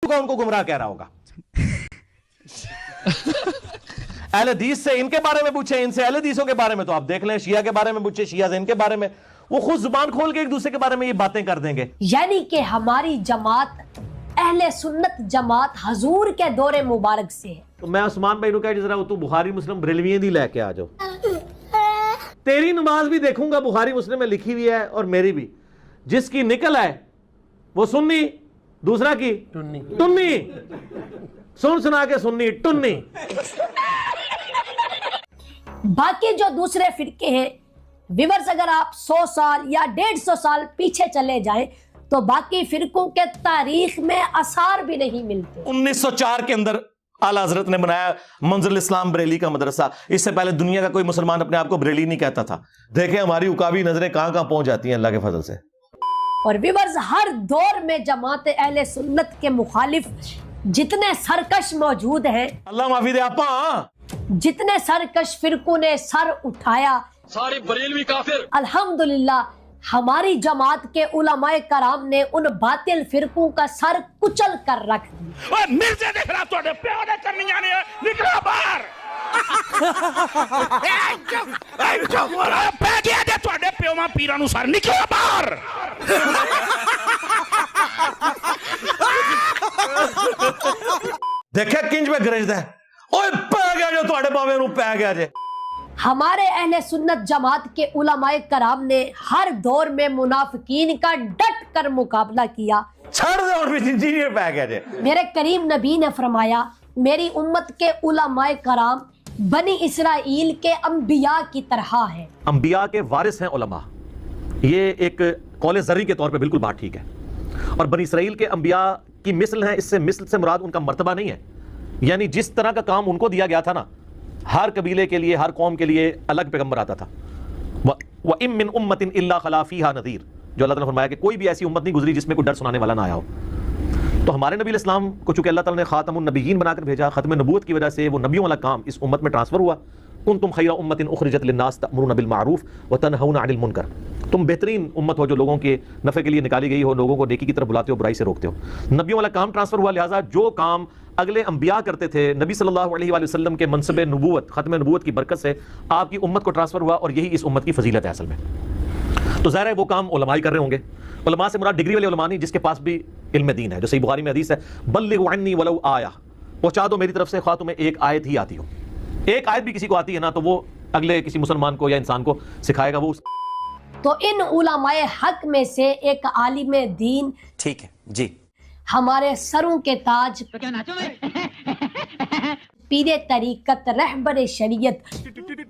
उनको गुमराह कह रहा होगा। अहले हदीस से इनके बारे में पूछे, इनसे अहले हदीसों के बारे में तो आप देख लें, शिया के बारे में पूछे, शिया से इनके बारे में, वो खुद जुबान खोल के एक दूसरे के बारे में ये बातें कर देंगे। यानी कि हमारी जमात अहले सुन्नत जमात हजूर के दौरे मुबारक से है। तो मैं उस्मान भाई कह जरा तू बुखारी मुस्लिम बरेलवियां दी लेके आ जाओ, तेरी नमाज भी देखूंगा बुखारी मुस्लिम में लिखी हुई है और मेरी भी, जिसकी निकल है वो सुन्नी, दूसरा की टुन्नी, सुन सुना के सुन्नी टुन्नी। बाकी जो दूसरे फिरके हैं विवर्स, अगर आप 100 साल या 150 साल पीछे चले जाएं तो बाकी फिरकों के तारीख में आसार भी नहीं मिलते। 1904 के अंदर आला हजरत ने बनाया मंजिल इस्लाम बरेली का मदरसा। इससे पहले दुनिया का कोई मुसलमान अपने आप को बरेली नहीं कहता था। देखें हमारी उकाबी नजरें कहां कहां पहुंच जाती हैं अल्लाह के फजल से। और विवर्स, हर दौर में जमात अहले सुन्नत के मुखालिफ जितने सरकश मौजूद हैं, अल्लाह माफी दे आपा, जितने सरकश फिरकों ने सर उठाया, सारे बरेलवी काफिर, अल्हम्दुलिल्लाह हमारी जमात के उलमाए कराम ने उन बातिल फिरकों का सर कुचल कर रख दिया। ओए मिर्जे देख रहा तोड़े प्यो ने करनी जाने निकला बाहर पै गया दे तोड़े प्यो मा पीरा नु सर निकला बाहर। देखे किंज में गरजदा है, ओए पै गया जो तोड़े बावे नु पै गया जे। हमारे अहले सुन्नत जमात के उलमाए कराम ने हर दौर में मुनाफिकीन का डट कर मुकाबला किया। छड़ दे और भी जिंजीर पै गया जे। मेरे करीम नबी ने फरमाया, मेरी उम्मत के उलमाए कराम बनी इसराइल के अंबिया की तरह है। अंबिया के वारिस हैं उलमा, ये एक कौले ज़री के तौर पे बिल्कुल बात ठीक है। और बनी इसराइल के अंबिया की मिसल है, इससे मिसल से मुराद उनका मर्तबा नहीं है, यानी जिस तरह का काम उनको दिया गया था ना, हर कबीले के लिए, हर कौम के लिए अलग पैगंबर आता था। व इम मिन उम्मतिन इल्ला खला फीहा नज़ीर, जो अल्लाह ताला ने फरमाया कि कोई भी ऐसी उम्मत नहीं गुजरी जिसमें कोई डर सुनाने वाला ना आया हो। तो हमारे नबी इस्लाम को चूंकि अल्लाह ताला ने खातमुन नबिय्यीन बनाकर भेजा, खत्म नबूवत की वजह से वो नबियों वाला काम इस उम्मत में ट्रांसफर हुआ। कुंतुम खैरा उम्मतिन उखरिजत लिन्नास तअमुरुना बिल मारूफ व तनहौना अनिल मुनकर, तुम बेहतरीन उम्मत हो जो लोगों के नफ़े के लिए निकाली गई हो, लोगों को नेकी की तरफ बुलाते हो, बुराई से रोकते हो। नबियों वाला काम ट्रांसफर हुआ, लिहाजा जो काम अगले अंबिया करते थे, नबी सल्लल्लाहु अलैहि वसल्लम के मनसब नबूवत, खत्म नबूवत की बरकत से आपकी उम्मत को ट्रांसफर हुआ, और यही इस उम्मत की फजीलत है असल में। तो ज़ाहिर है वो काम उलमा ही कर रहे होंगे। उलमा से मुराद डिग्री वाले उलमा नहीं, जिसके पास भी इल्म दीन है। जो सही बुखारी में हदीस है, बल्लिगु अन्नी वलौ आया, पहुंचा दो मेरी तरफ से ख्वाह तुम्हें एक आयत ही आती हो। एक आयत भी किसी को आती है ना, तो वो अगले किसी मुसलमान को या इंसान को सिखाएगा वो। तो इन उलमाए हक में से एक आलिम दीन, ठीक है जी, हमारे सरों के ताज, तो क्या नाचो मैं पीरे तरीकत, रहबर शरीयत,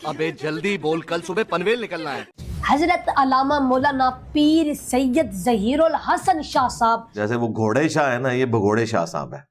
अबे जल्दी बोल, कल सुबह पनवेल निकलना है। हजरत अल्लामा मौलाना पीर सैयद ज़हीरुल हसन शाह साहब। जैसे वो घोड़े शाह है ना, ये भगोड़े शाह साहब है।